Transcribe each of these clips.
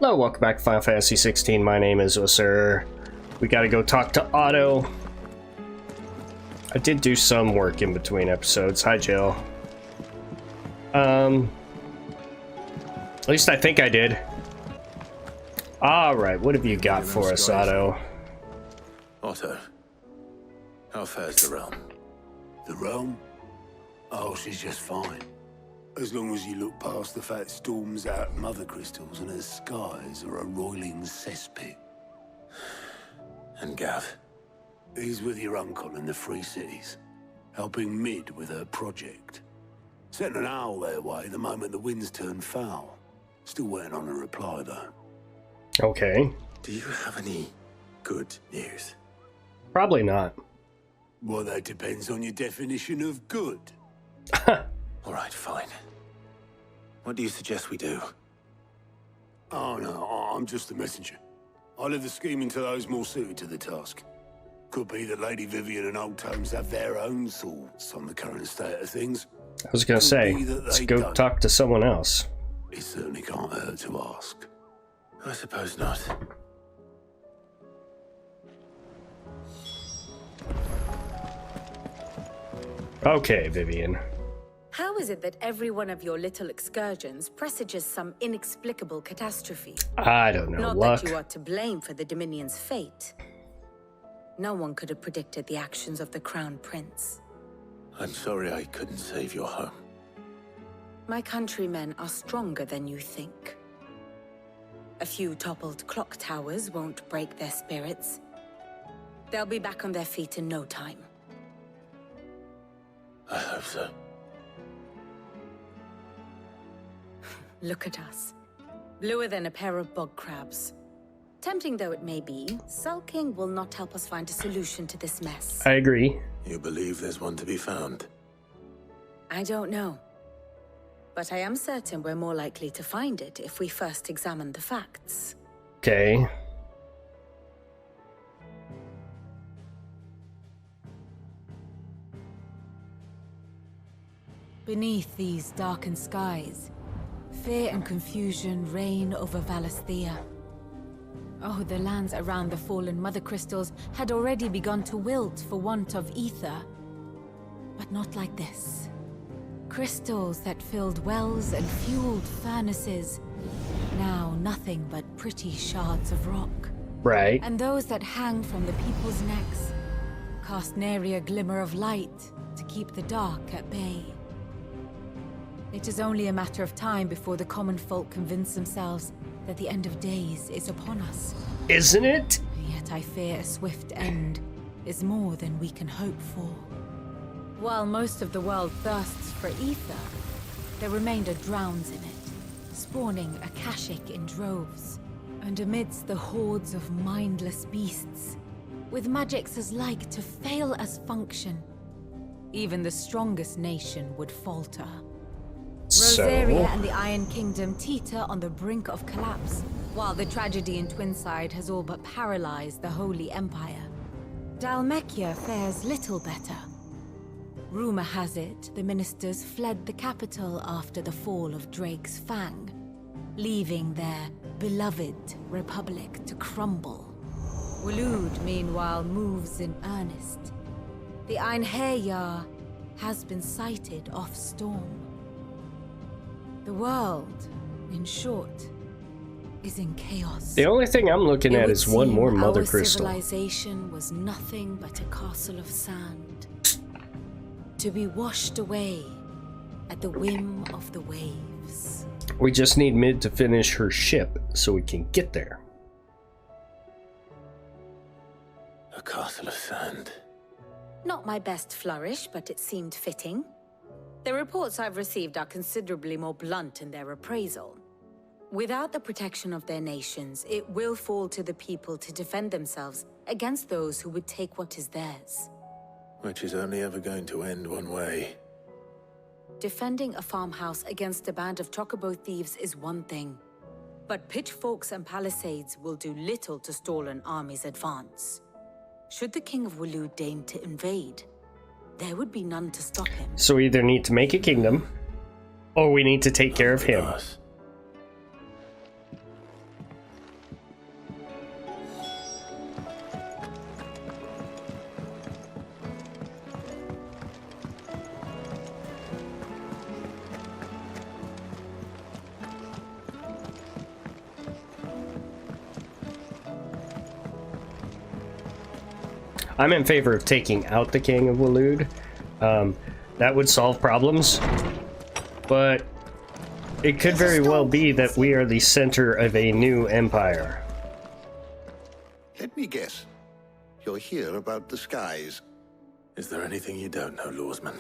Hello, welcome back to Final Fantasy XVI. My name is Ussur. We gotta go talk to Otto. I did do some work in between episodes. Hi, Jill. At least I think I did. Alright, what have you got for us, Otto? Otto, how fares the realm? The realm? Oh, she's just fine. As long as you look past the fat storms out mother crystals and her skies are a roiling cesspit. And Gav? He's with your uncle in the Free Cities, helping Mid with her project. Sent an owl their way the moment the winds turned foul. Still waiting on a reply, though. Okay. Do you have any good news? Probably not. Well, that depends on your definition of good. All right, fine. What do you suggest we do? Oh, no, I'm just the messenger. I leave the scheming to those more suited to the task. Could be that Lady Vivian and Old Tomes have their own thoughts on the current state of things. I was gonna say, let's go talk to someone else. It certainly can't hurt to ask. I suppose not. Okay, Vivian. How is it that every one of your little excursions presages some inexplicable catastrophe? I don't know, Not luck. that you are to blame for the Dominion's fate. No one could have predicted the actions of the Crown Prince. I'm sorry I couldn't save your home. My countrymen are stronger than you think. A few toppled clock towers won't break their spirits. They'll be back on their feet in no time. I hope so. Look at us. Bluer than a pair of bog crabs. Tempting though it may be, sulking will not help us find a solution to this mess. I agree. You believe there's one to be found? I don't know. But I am certain we're more likely to find it if we first examine the facts. Okay. Beneath these darkened skies, fear and confusion reign over Valisthea. Oh, the lands around the fallen mother crystals had already begun to wilt for want of ether. But not like this. Crystals that filled wells and fueled furnaces. Now nothing but pretty shards of rock. Right. And those that hang from the people's necks cast nary a glimmer of light to keep the dark at bay. It is only a matter of time before the common folk convince themselves that the end of days is upon us. Isn't it? Yet I fear a swift end is more than we can hope for. While most of the world thirsts for ether, the remainder drowns in it, spawning Akashic in droves. And amidst the hordes of mindless beasts, with magics as like to fail as function, even the strongest nation would falter. Rosaria and the Iron Kingdom teeter on the brink of collapse, while the tragedy in Twinside has all but paralyzed the Holy Empire. Dhalmekia fares little better. Rumor has it the ministers fled the capital after the fall of Drake's Fang, leaving their beloved republic to crumble. Waloed, meanwhile, moves in earnest. The Einherjar has been sighted off-storm. The world, in short, is in chaos. The only thing I'm looking at is one more mother crystal. Our civilization was nothing but a castle of sand, to be washed away at the whim of the waves. We just need Mid to finish her ship so we can get there. A castle of sand. Not my best flourish, but it seemed fitting. The reports I've received are considerably more blunt in their appraisal. Without the protection of their nations, it will fall to the people to defend themselves against those who would take what is theirs. Which is only ever going to end one way. Defending a farmhouse against a band of chocobo thieves is one thing, but pitchforks and palisades will do little to stall an army's advance. Should the King of Waloed deign to invade, there would be none to stop him. So we either need to make a kingdom, or we need to take care of him. I'm in favor of taking out the King of Waloed. That would solve problems, but it could very well be that we are the center of a new empire. Let me guess. You're here about the skies. Is there anything you don't know, Lawsman?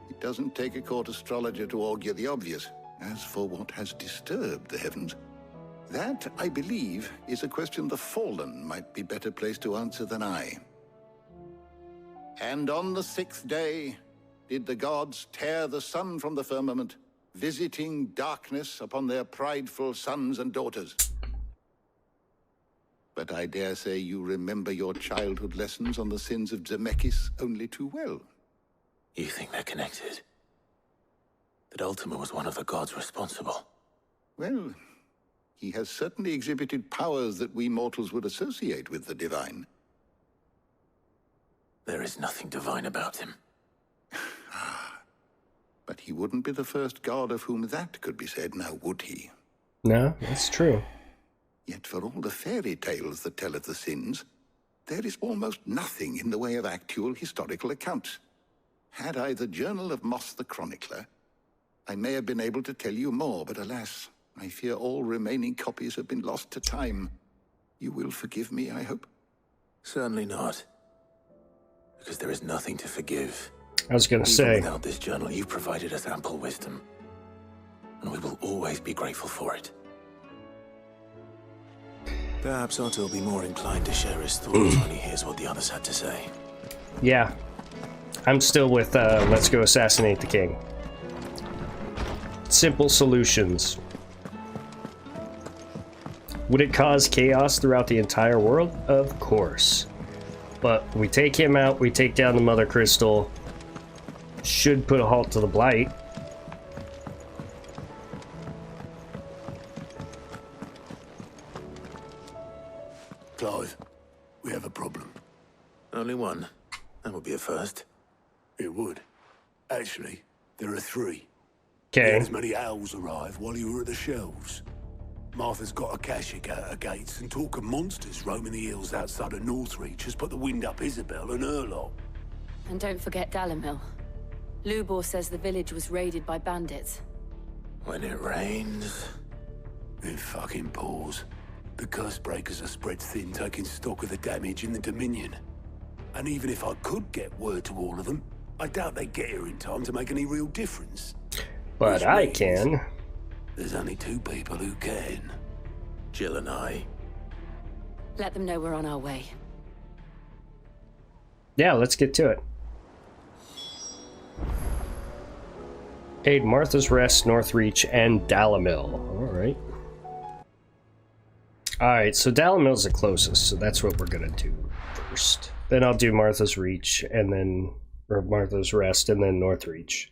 It doesn't take a court astrologer to augur the obvious. As for what has disturbed the heavens, that, I believe, is a question the Fallen might be better placed to answer than I. And on the 6th day did the gods tear the sun from the firmament, visiting darkness upon their prideful sons and daughters. But I dare say you remember your childhood lessons on the sins of Zemeckis only too well. You think they're connected? That Ultima was one of the gods responsible? Well, he has certainly exhibited powers that we mortals would associate with the divine. There is nothing divine about him. But he wouldn't be the first god of whom that could be said, now would he? No, that's true. Yet for all the fairy tales that tell of the sins, there is almost nothing in the way of actual historical accounts. Had I the Journal of Moss the Chronicler, I may have been able to tell you more, but alas, I fear all remaining copies have been lost to time. You will forgive me, I hope? Certainly not. Because there is nothing to forgive. I was going to Even say, without this journal, you've provided us ample wisdom. And we will always be grateful for it. Perhaps Otto will be more inclined to share his thoughts when he hears what the others had to say. yeah, I'm still with let's go assassinate the king. Simple solutions. Would it cause chaos throughout the entire world? Of course. But we take him out, we take down the Mother Crystal. Should put a halt to the Blight. Clive, we have a problem. Only one. That would be a first. It would. Actually, there are 3. We Okay. had as many owls arrive while you were at the shelves. Martha's got a Akashic out her gates, and talk of monsters roaming the hills outside of Northreach has put the wind up Isabel and her lot. And don't forget Dalimil. Lubor says the village was raided by bandits. When it rains... It fucking pours. The curse breakers are spread thin, taking stock of the damage in the Dominion. And even if I could get word to all of them, I doubt they'd get here in time to make any real difference. But Which I means can. There's only 2 people who can. Jill and I. Let them know we're on our way. Yeah, let's get to it. Aid Martha's Rest, Northreach, and Dalimil. Alright. Alright, so Dalimil's the closest, so that's what we're gonna do first. Then I'll do Martha's Reach, and then... or Martha's Rest, and then Northreach.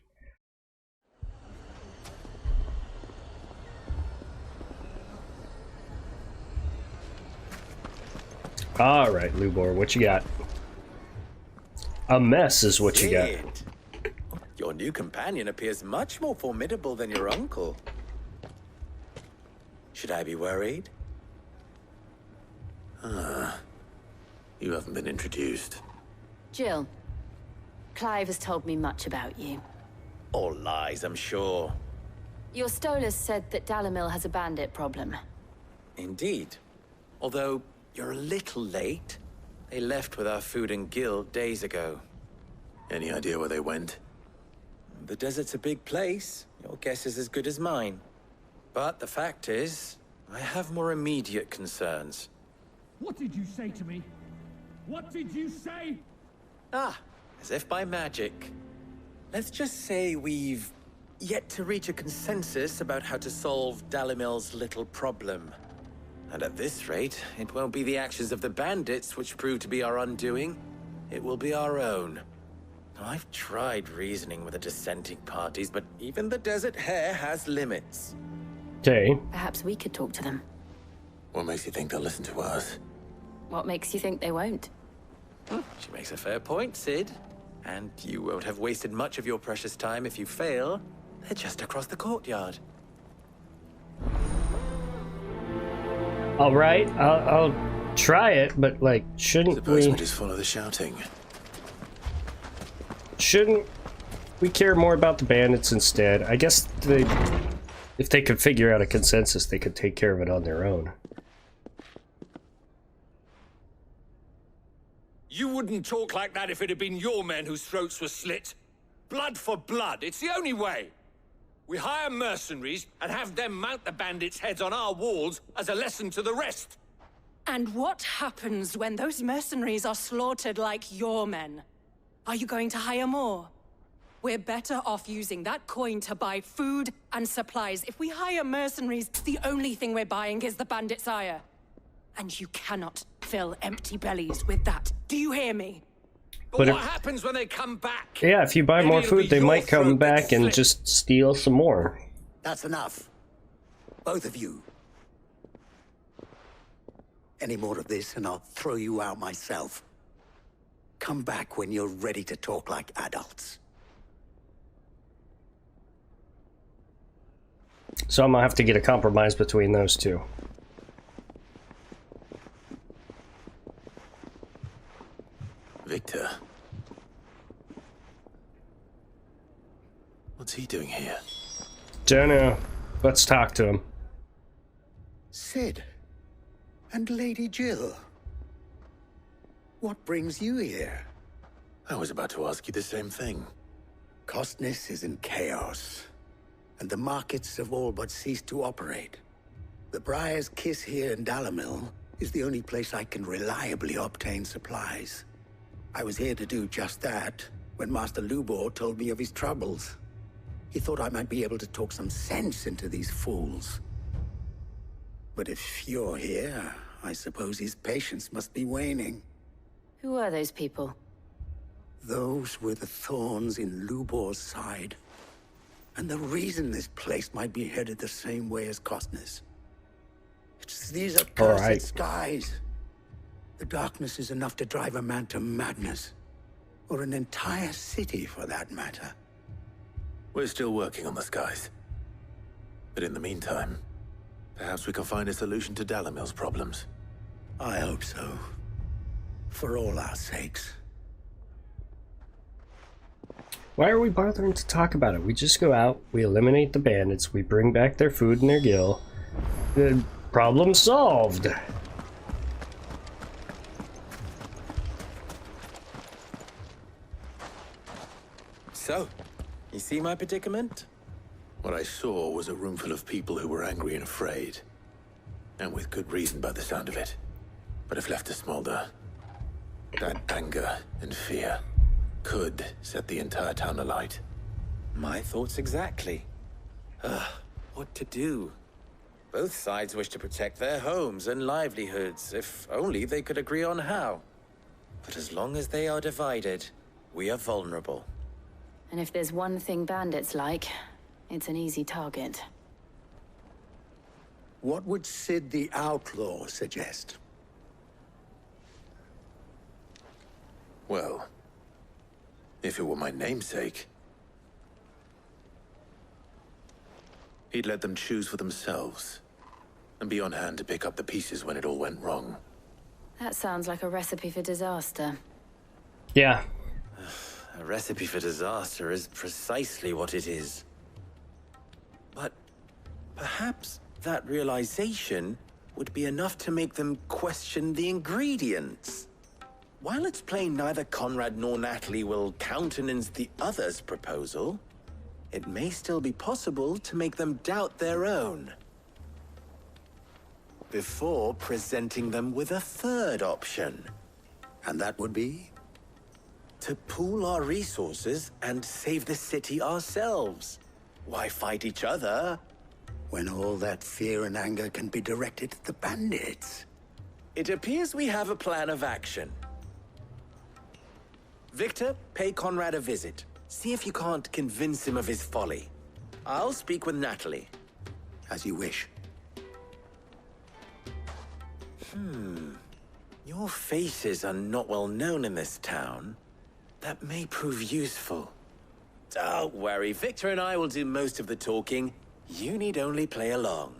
Alright, Lubor, what you got? A mess is what you got. Sid, your new companion appears much more formidable than your uncle. Should I be worried? You haven't been introduced. Jill, Clive has told me much about you. All lies, I'm sure. Your Stolas said that Dalimil has a bandit problem. Indeed. Although, you're a little late. They left with our food and guild days ago. Any idea where they went? The desert's a big place. Your guess is as good as mine. But the fact is, I have more immediate concerns. What did you say to me? What did you say? Ah, as if by magic. Let's just say we've yet to reach a consensus about how to solve Dalimil's little problem. And at this rate, it won't be the actions of the bandits which prove to be our undoing. It will be our own. Now, I've tried reasoning with the dissenting parties, but even the Desert Hare has limits. Okay. Perhaps we could talk to them. What makes you think they'll listen to us? What makes you think they won't? She makes a fair point, Sid. And you won't have wasted much of your precious time if you fail. They're just across the courtyard. Alright, I'll try it, but like, shouldn't Suppose we? we just follow the shouting. Shouldn't we care more about the bandits instead? I guess if they could figure out a consensus, they could take care of it on their own. You wouldn't talk like that if it had been your men whose throats were slit. Blood for blood, it's the only way. We hire mercenaries and have them mount the bandits' heads on our walls as a lesson to the rest. And what happens when those mercenaries are slaughtered like your men? Are you going to hire more? We're better off using that coin to buy food and supplies. If we hire mercenaries, the only thing we're buying is the bandits' ire. And you cannot fill empty bellies with that. Do you hear me? But what happens when they come back? Yeah, if you buy more food, they might come back and just steal some more. That's enough. Both of you. Any more of this and I'll throw you out myself. Come back when you're ready to talk like adults. So I'm gonna have to get a compromise between those two. Victor. What's he doing here? Don't know. Let's talk to him. Sid. And Lady Jill. What brings you here? I was about to ask you the same thing. Costness is in chaos, and the markets have all but ceased to operate. The Briar's Kiss here in Dalimil is the only place I can reliably obtain supplies. I was here to do just that when Master Lubor told me of his troubles. He thought I might be able to talk some sense into these fools. But if you're here, I suppose his patience must be waning. Who are those people? Those were the thorns in Lubor's side. And the reason this place might be headed the same way as Costness. These are cursed skies. The darkness is enough to drive a man to madness. Or an entire city, for that matter. We're still working on the skies. But in the meantime, perhaps we can find a solution to Dalimil's problems. I hope so. For all our sakes. Why are we bothering to talk about it? We just go out, we eliminate the bandits, we bring back their food and their gil. The problem solved. So, you see my predicament? What I saw was a room full of people who were angry and afraid. And with good reason by the sound of it. But if left to smolder, that anger and fear could set the entire town alight. My thoughts exactly. What to do? Both sides wish to protect their homes and livelihoods, if only they could agree on how. But as long as they are divided, we are vulnerable. And if there's one thing bandits like, it's an easy target. What would Sid the Outlaw suggest? Well, if it were my namesake, he'd let them choose for themselves, and be on hand to pick up the pieces when it all went wrong. That sounds like a recipe for disaster. Yeah. A recipe for disaster is precisely what it is. But perhaps that realization would be enough to make them question the ingredients. While it's plain neither Conrad nor Natalie will countenance the other's proposal, it may still be possible to make them doubt their own. Before presenting them with a third option. And that would be? To pool our resources and save the city ourselves. Why fight each other? When all that fear and anger can be directed at the bandits. It appears we have a plan of action. Victor, pay Conrad a visit. See if you can't convince him of his folly. I'll speak with Natalie. As you wish. Your faces are not well known in this town. That may prove useful. Don't worry, Victor and I will do most of the talking. You need only play along.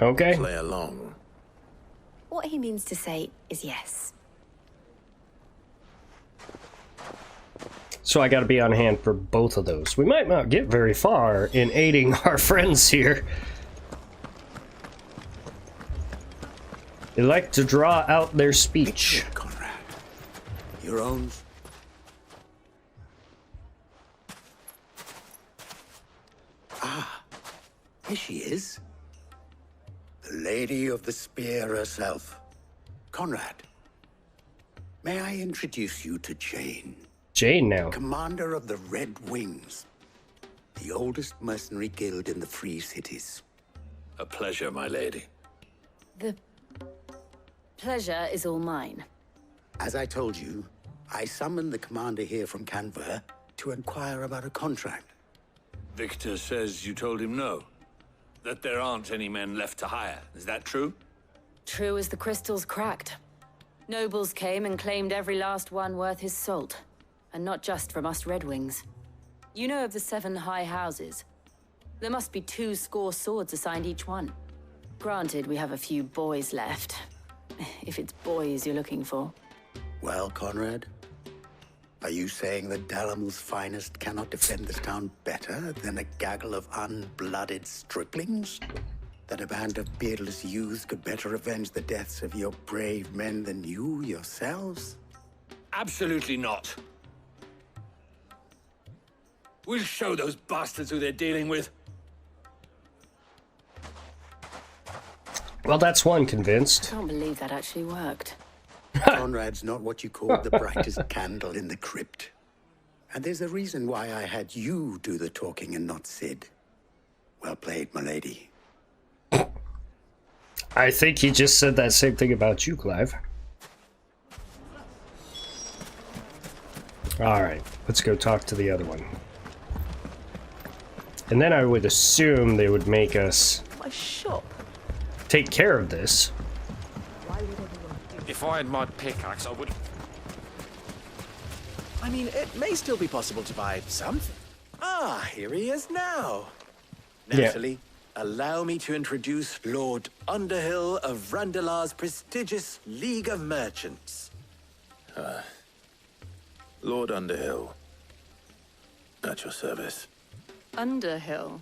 Okay. Play along. What he means to say is yes. So I gotta be on hand for both of those. We might not get very far in aiding our friends here. They like to draw out their speech. Conrad. Your own. Ah, here she is. The Lady of the Spear herself. Conrad, may I introduce you to Jane? Jane now. Commander of the Red Wings. The oldest mercenary guild in the Free Cities. A pleasure, my lady. The pleasure is all mine. As I told you, I summoned the commander here from Canver to inquire about a contract. Victor says you told him no. That there aren't any men left to hire. Is that true? True as the crystals cracked. Nobles came and claimed every last one worth his salt. And not just from us Red Wings. You know of the 7 high houses. There must be 2 swords assigned each one. Granted, we have a few boys left. If it's boys you're looking for. Well, Conrad, are you saying that Dalamil's finest cannot defend this town better than a gaggle of unblooded striplings? That a band of beardless youths could better avenge the deaths of your brave men than you yourselves? Absolutely not. We'll show those bastards who they're dealing with. Well, that's one convinced. I can't believe that actually worked. Conrad's not what you call the brightest candle in the crypt. And there's a reason why I had you do the talking and not Sid. Well played, my lady. I think he just said that same thing about you, Clive. Alright, let's go talk to the other one. And then I would assume they would make us take care of this. If I had my pickaxe, I would... I mean, it may still be possible to buy something. Ah, here he is now. Naturally, allow me to introduce Lord Underhill of Randalar's prestigious League of Merchants. Lord Underhill. At your service. Underhill?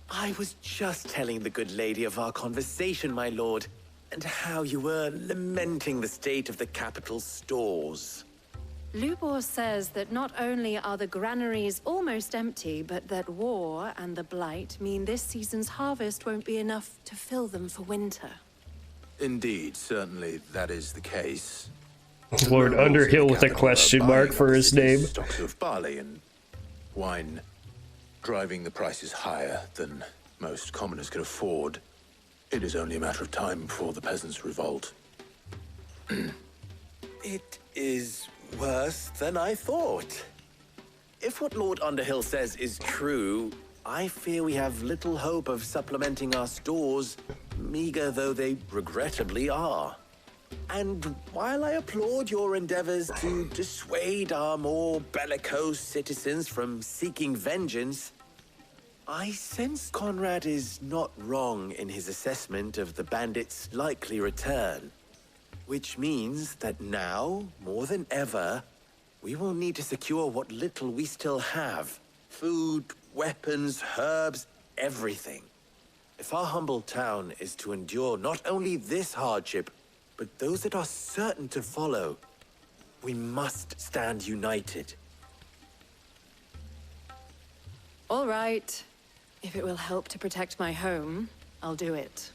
I was just telling the good lady of our conversation, my lord, and how you were lamenting the state of the capital's stores. Lubor says that not only are the granaries almost empty, but that war and the Blight mean this season's harvest won't be enough to fill them for winter. Indeed, certainly that is the case. Lord Underhill with a question mark for his name. Stocks of barley and wine, driving the prices higher than most commoners can afford. It is only a matter of time before the peasants revolt. It is worse than I thought. If what Lord Underhill says is true, I fear we have little hope of supplementing our stores, meager though they regrettably are. And while I applaud your endeavors to dissuade our more bellicose citizens from seeking vengeance, I sense Conrad is not wrong in his assessment of the bandits' likely return. Which means that now, more than ever, we will need to secure what little we still have. Food, weapons, herbs, everything. If our humble town is to endure not only this hardship, but those that are certain to follow, we must stand united. All right. If it will help to protect my home, I'll do it.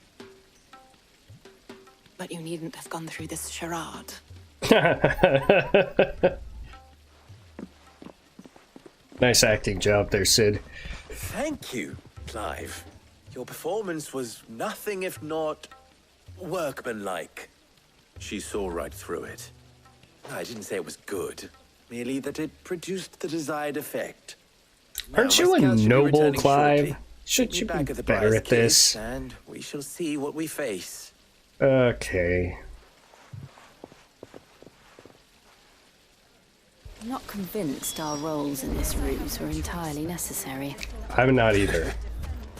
But you needn't have gone through this charade. Nice acting job there, Sid. Thank you, Clive. Your performance was nothing if not workmanlike. She saw right through it. I didn't say it was good, merely that it produced the desired effect. Aren't you a noble, Clive? Shouldn't you be better at this? And we shall see what we face. Okay. I'm not convinced our roles in this ruse were entirely necessary. I'm not either.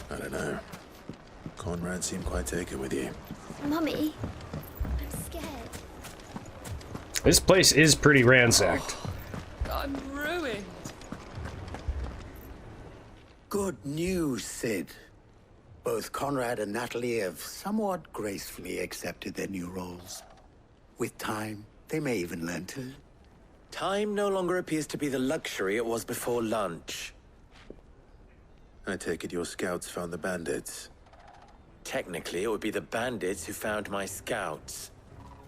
I don't know. Conrad seemed quite taken with you. Mummy, This place is pretty ransacked. I'm ruined. Good news, Sid. Both Conrad and Natalie have somewhat gracefully accepted their new roles. With time, they may even learn to... Time no longer appears to be the luxury it was before lunch. I take it your scouts found the bandits. Technically, it would be the bandits who found my scouts.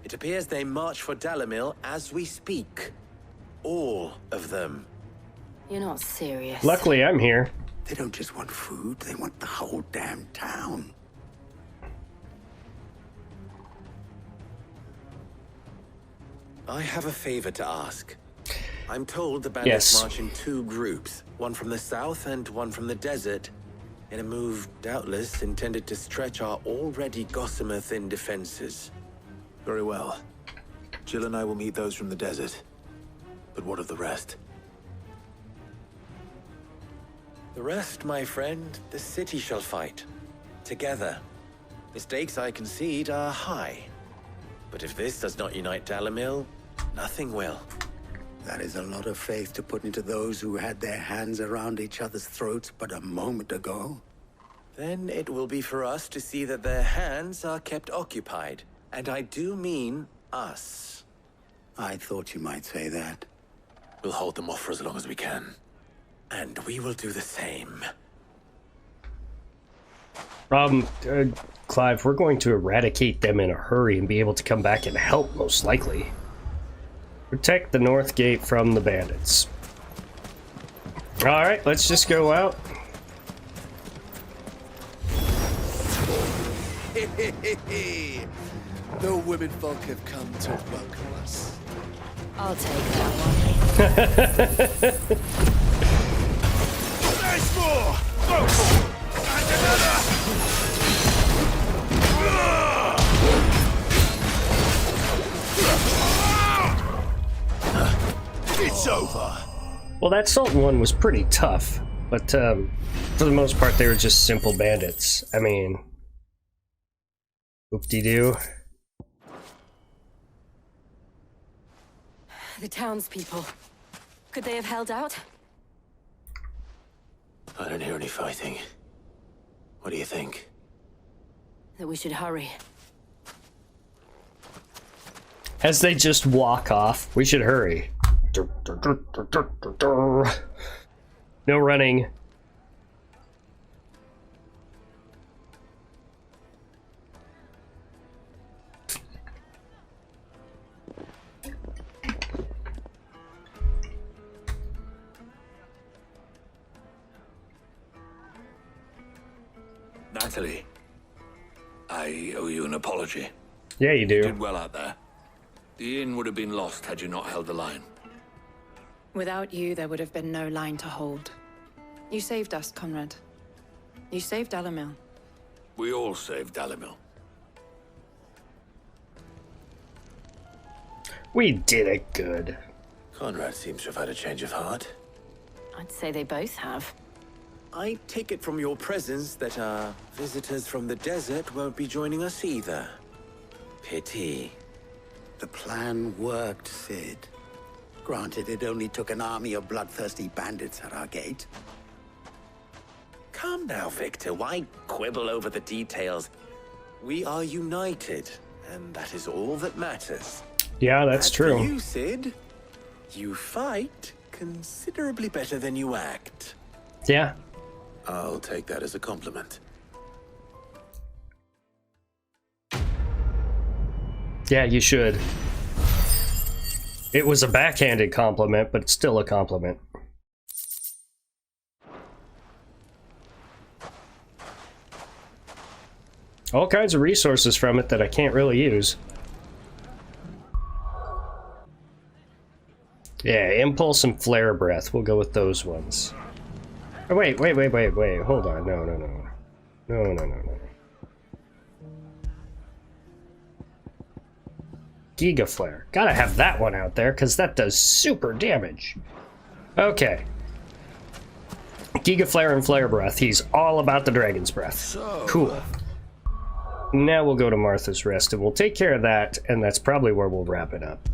It appears they march for Dalimil as we speak. All of them. You're not serious. Luckily, I'm here. They don't just want food, they want the whole damn town. I have a favor to ask. I'm told the bandits Yes. march in 2 groups, one from the south and one from the desert, in a move doubtless intended to stretch our already gossamer-thin defenses. Very well. Jill and I will meet those from the desert. But what of the rest? The rest, my friend, the city shall fight. Together. The stakes, I concede, are high. But if this does not unite Dalimil, nothing will. That is a lot of faith to put into those who had their hands around each other's throats but a moment ago. Then it will be for us to see that their hands are kept occupied. And I do mean us. I thought you might say that. We'll hold them off for as long as we can. And we will do the same. Clive, we're going to eradicate them in a hurry and be able to come back and help, most likely. Protect the north gate from the bandits. Alright, let's just go out. The women folk have come to welcome us. I'll take that one. There's more! And another! It's over! Well, that Sultan one was pretty tough, but for the most part they were just simple bandits. I mean... Whoop-de-doo. The townspeople. Could they have held out? I don't hear any fighting. What do you think? That we should hurry. As they just walk off, we should hurry. No running. Natalie, I owe you an apology. Yeah, you do. You did well out there. The inn would have been lost had you not held the line. Without you, there would have been no line to hold. You saved us, Conrad. You saved Dalimil. We all saved Dalimil. We did it good. Conrad seems to have had a change of heart. I'd say they both have. I take it from your presence that our visitors from the desert won't be joining us either. Pity. The plan worked, Sid. Granted, it only took an army of bloodthirsty bandits at our gate. Come now, Victor. Why quibble over the details? We are united, and that is all that matters. Yeah, that's As true. for you, Sid, you fight considerably better than you act. Yeah. I'll take that as a compliment. Yeah, you should. It was a backhanded compliment, but it's still a compliment. All kinds of resources from it that I can't really use. Yeah, Impulse and Flare Breath. We'll go with those ones. Oh, wait. Hold on. No. Giga Flare. Gotta have that one out there, because that does super damage. Okay. Giga Flare and Flare Breath. He's all about the Dragon's Breath. Cool. Now we'll go to Martha's Rest, and we'll take care of that, and that's probably where we'll wrap it up.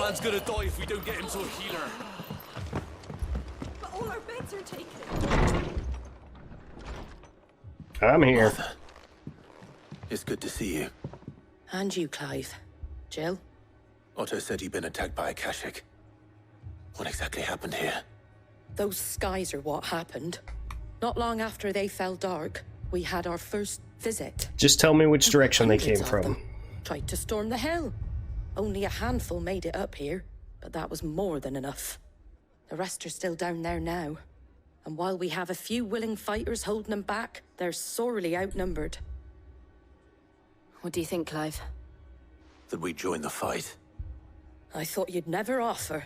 man's gonna die if we don't get him to a healer. But all our beds are taken. I'm here. Martha, it's good to see you. And you, Clive. Jill? Otto said you'd been attacked by a Kashik. What exactly happened here? Those skies are what happened. Not long after they fell dark, we had our first visit. Just tell me which direction they came Hundreds of from. them tried to storm the hill. Only a handful made it up here, but that was more than enough. The rest are still down there now. And while we have a few willing fighters holding them back, they're sorely outnumbered. What do you think, Clive? That we join the fight? I thought you'd never offer.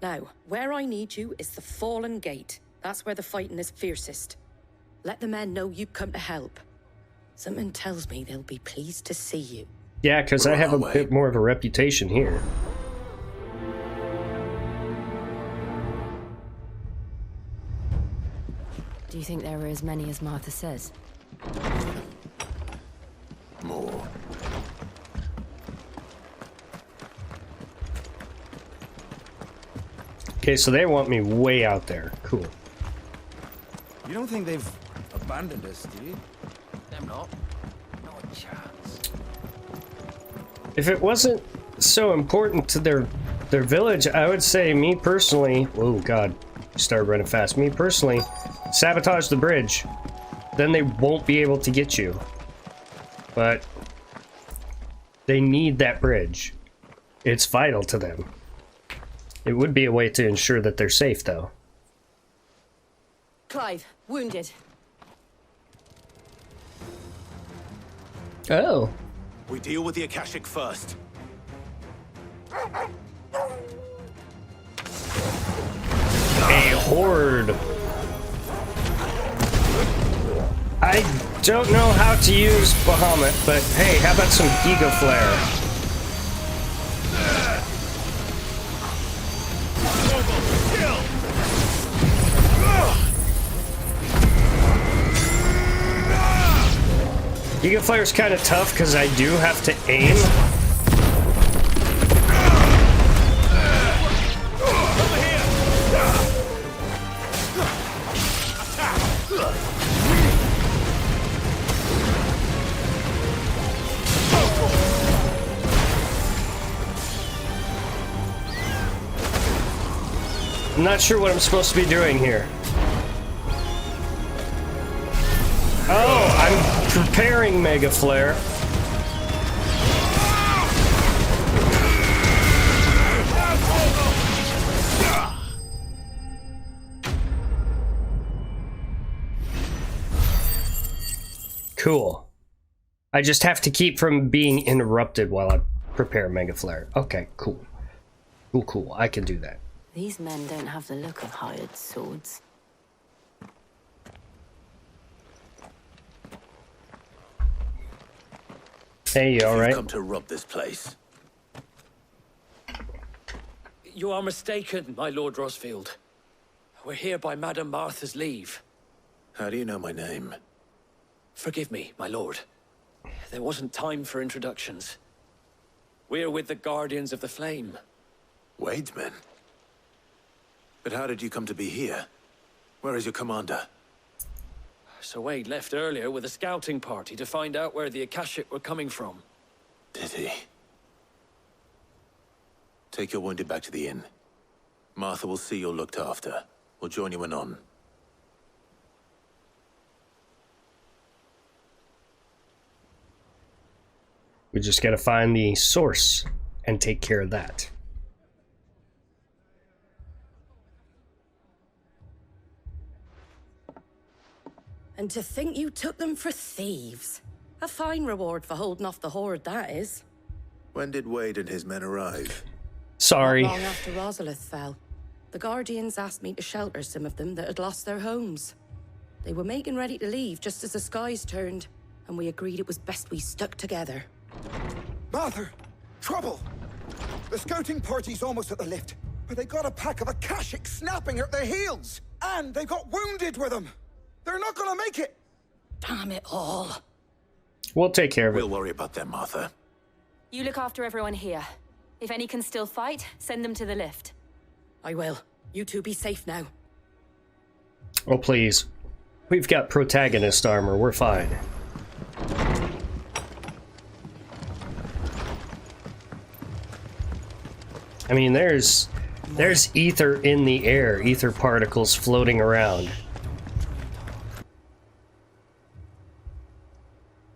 Now, where I need you is the Fallen Gate. That's where the fighting is fiercest. Let the men know you've come to help. Something tells me they'll be pleased to see you. Yeah, because I have a bit more of a reputation here. Do you think there are as many as Martha says? More. Okay, so they want me way out there. Cool. You don't think they've abandoned us, do you? Them not. No chance. If it wasn't so important to their village, I would say, me personally... Oh, God. Started running fast. Me personally, sabotage the bridge. Then they won't be able to get you. But they need that bridge. It's vital to them. It would be a way to ensure that they're safe, though. Clive, wounded. Oh. We deal with the Akashic first. A horde. I don't know how to use Bahamut, but hey, how about some Giga Flare? Giga Flare's kind of tough because I do have to aim. I'm not sure what I'm supposed to be doing here. Oh, I'm preparing Mega Flare. Cool. I just have to keep from being interrupted while I prepare Mega Flare. Okay, cool. Cool. I can do that. These men don't have the look of hired swords. Hey, you alright? You've come to rob this place. You are mistaken, my Lord Rosfield. We're here by Madame Martha's leave. How do you know my name? Forgive me, my lord. There wasn't time for introductions. We're with the Guardians of the Flame. Wade's men? But how did you come to be here? Where is your commander? Sir Wade left earlier with a scouting party to find out where the Akashic were coming from. Did he? Take your wounded back to the inn. Martha will see you're looked after. We'll join you anon. We just gotta find the source and take care of that. And to think you took them for thieves. A fine reward for holding off the horde, that is. When did Wade and his men arrive? Sorry. Not long after Rosalith fell, the Guardians asked me to shelter some of them that had lost their homes. They were making ready to leave just as the skies turned, and we agreed it was best we stuck together. Martha! Trouble! The scouting party's almost at the lift, but they got a pack of Akashic snapping at their heels! And they got wounded with them! They're not gonna make it! Damn it all. We'll take care of it. We'll worry about them, Martha. You look after everyone here. If any can still fight, send them to the lift. I will. You two be safe now. Oh, please. We've got protagonist armor. We're fine. I mean, there's ether in the air, ether particles floating around.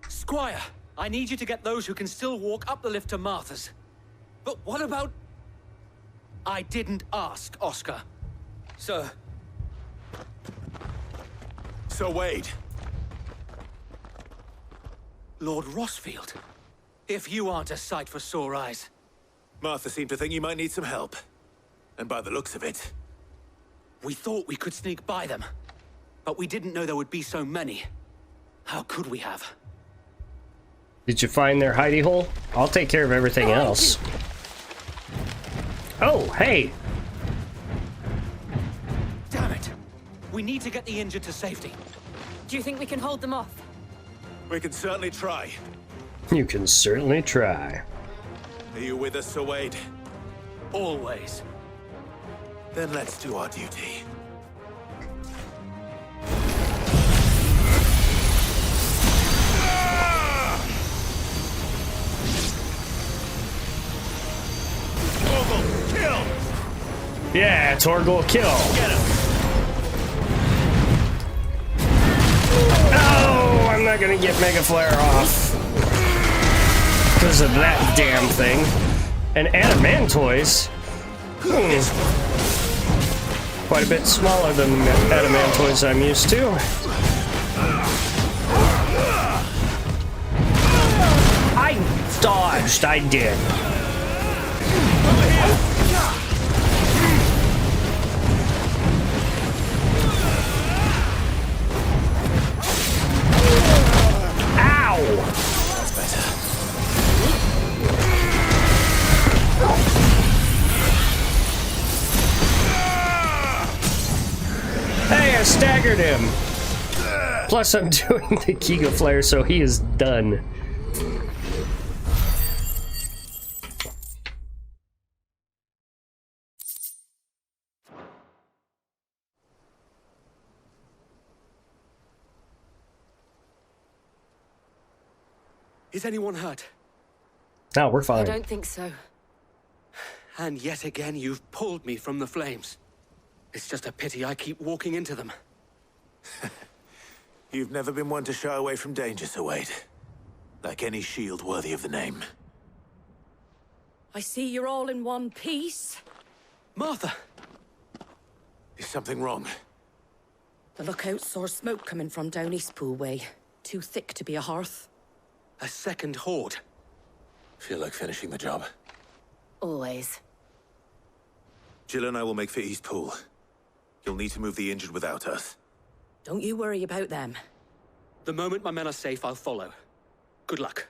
Squire, I need you to get those who can still walk up the lift to Martha's. But what about... I didn't ask, Oscar. Sir. Sir Wade. Lord Rossfield. If you aren't a sight for sore eyes. Martha seemed to think you might need some help. And by the looks of it... We thought we could sneak by them. But we didn't know there would be so many. How could we have? Did you find their hidey hole? I'll take care of everything else. Oh, hey! Damn it! We need to get the injured to safety. Do you think we can hold them off? We can certainly try. You can certainly try. Are you with us, Sir Wade? Always. Then let's do our duty. Torgal, kill! Yeah, Torgal, kill! Get him! Oh, I'm not gonna get Mega Flare off. Because of that damn thing. And Adamantoise. Quite a bit smaller than Adamantoise I'm used to. I dodged, I did. Ow! That's better. Hey, I staggered him! Plus I'm doing the Giga Flare, so he is done. Is anyone hurt? No, we're fine. I don't think so. And yet again, you've pulled me from the flames. It's just a pity I keep walking into them. You've never been one to shy away from danger, Sir Wade. Like any shield worthy of the name. I see you're all in one piece. Martha! Is something wrong? The lookout saw smoke coming from down Eastpool way. Too thick to be a hearth. A second horde. Feel like finishing the job. Always. Jill and I will make for Eastpool. You'll need to move the injured without us. Don't you worry about them. The moment my men are safe, I'll follow. Good luck.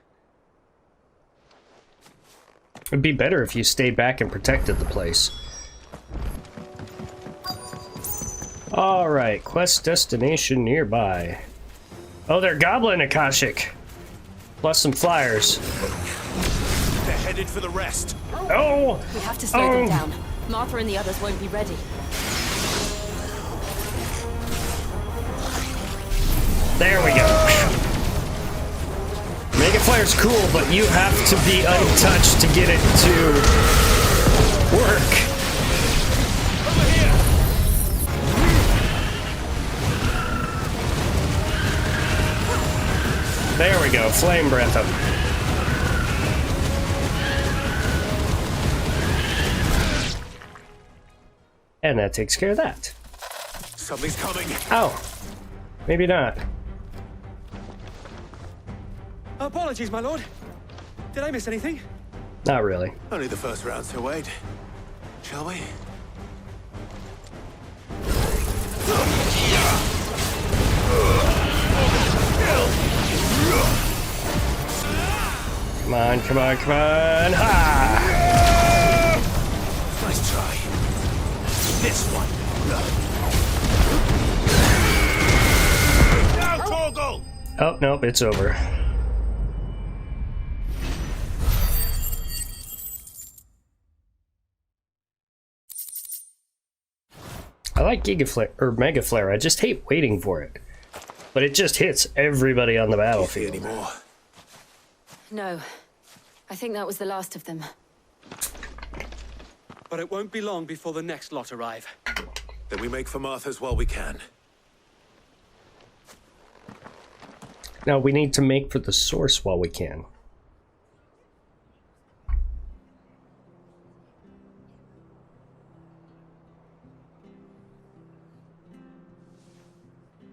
It'd be better if you stayed back and protected the place. Alright, quest destination nearby. Oh, they're Goblin Akashic. Plus some flyers. They're headed for the rest. Oh! We have to slow them down. Martha and the others won't be ready. There we go. Mega Flare's cool, but you have to be untouched to get it to work. Over here. There we go. Flame Breath him. And that takes care of that. Something's coming. Oh. Maybe not. Apologies, my lord. Did I miss anything? Not really. Only the first round, Sir Wade. Shall we? Come on, come on, come on. Ha! Nice try. This one. Now, Torgal! Oh, nope, it's over. I like Giga Flare or Mega Flare. I just hate waiting for it. But it just hits everybody on the battlefield. Anymore? No. I think that was the last of them. But it won't be long before the next lot arrive. Then we make for Martha's while we can. Now we need to make for the source while we can.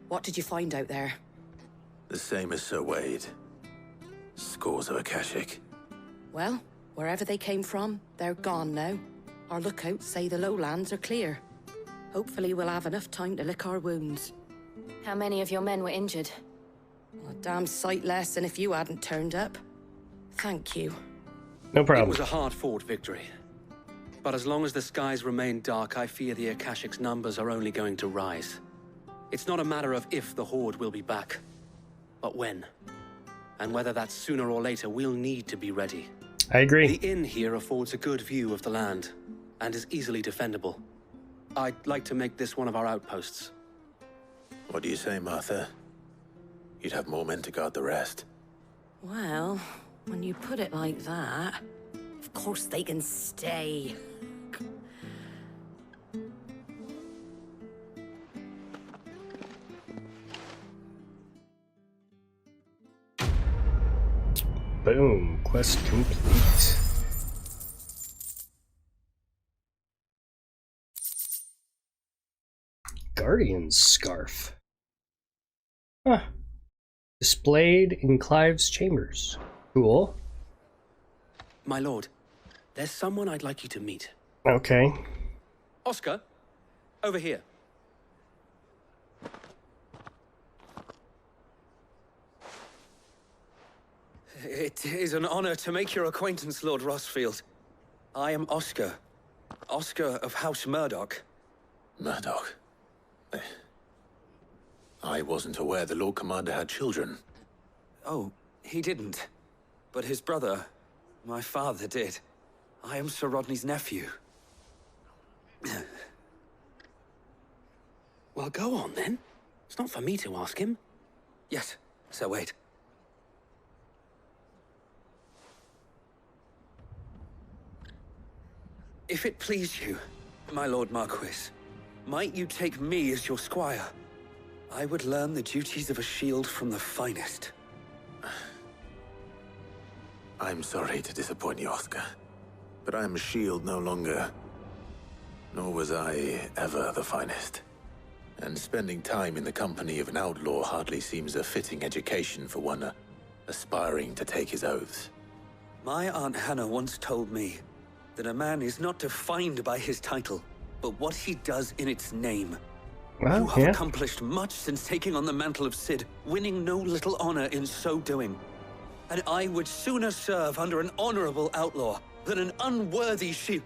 What did you find out there? The same as Sir Wade. Scores of Akashic. Well, wherever they came from, they're gone now. Our lookouts say the lowlands are clear. Hopefully we'll have enough time to lick our wounds. How many of your men were injured? A damn sight less than if you hadn't turned up. Thank you. No problem. It was a hard-fought victory. But as long as the skies remain dark, I fear the Akashic's numbers are only going to rise. It's not a matter of if the Horde will be back, but when. And whether that's sooner or later, we'll need to be ready. I agree. The inn here affords a good view of the land, and is easily defendable. I'd like to make this one of our outposts. What do you say, Martha? You'd have more men to guard the rest. Well, when you put it like that, of course they can stay. Boom. Quest complete. Guardian's Scarf. Huh. Displayed in Clive's chambers. Cool. My lord, there's someone I'd like you to meet. Okay. Oscar, over here. It is an honor to make your acquaintance, Lord Rossfield. I am Oscar. Oscar of House Murdoch. Murdoch? I wasn't aware the Lord Commander had children. Oh, he didn't. But his brother, my father, did. I am Sir Rodney's nephew. Well, go on, then. It's not for me to ask him. Yes, Sir Wade. If it please you, my Lord Marquis, might you take me as your squire? I would learn the duties of a shield from the finest. I'm sorry to disappoint you, Oscar, but I am a shield no longer. Nor was I ever the finest. And spending time in the company of an outlaw hardly seems a fitting education for one aspiring to take his oaths. My Aunt Hannah once told me that a man is not defined by his title, but what he does in its name. Well, you have accomplished much since taking on the mantle of Cid, winning no little honor in so doing. And I would sooner serve under an honorable outlaw than an unworthy shield.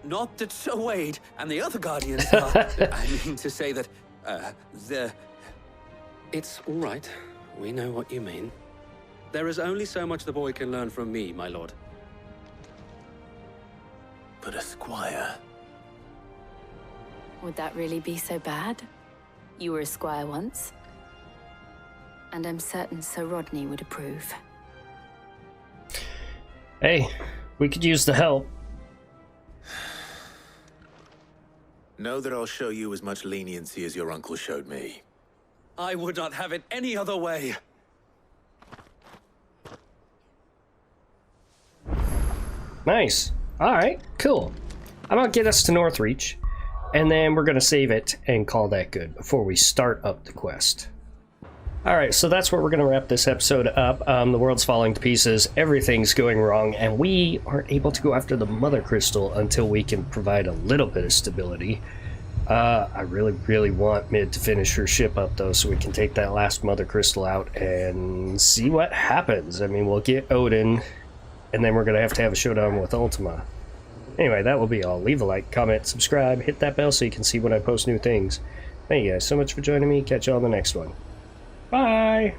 Not that Sir Wade and the other guardians are. I mean to say that, It's all right. We know what you mean. There is only so much the boy can learn from me, my lord. But a squire... Would that really be so bad? You were a squire once. And I'm certain Sir Rodney would approve. Hey, we could use the help. Know that I'll show you as much leniency as your uncle showed me. I would not have it any other way. Nice. Alright, cool. I'm gonna get us to Northreach, and then we're gonna save it and call that good before we start up the quest. Alright, so that's where we're gonna wrap this episode up. The world's falling to pieces, everything's going wrong, and we aren't able to go after the Mother Crystal until we can provide a little bit of stability. I really want Mid to finish her ship up, though, so we can take that last Mother Crystal out and see what happens. I mean, we'll get Odin, and then we're going to have a showdown with Ultima. Anyway, that will be all. Leave a like, comment, subscribe, hit that bell so you can see when I post new things. Thank you guys so much for joining me. Catch you on the next one. Bye!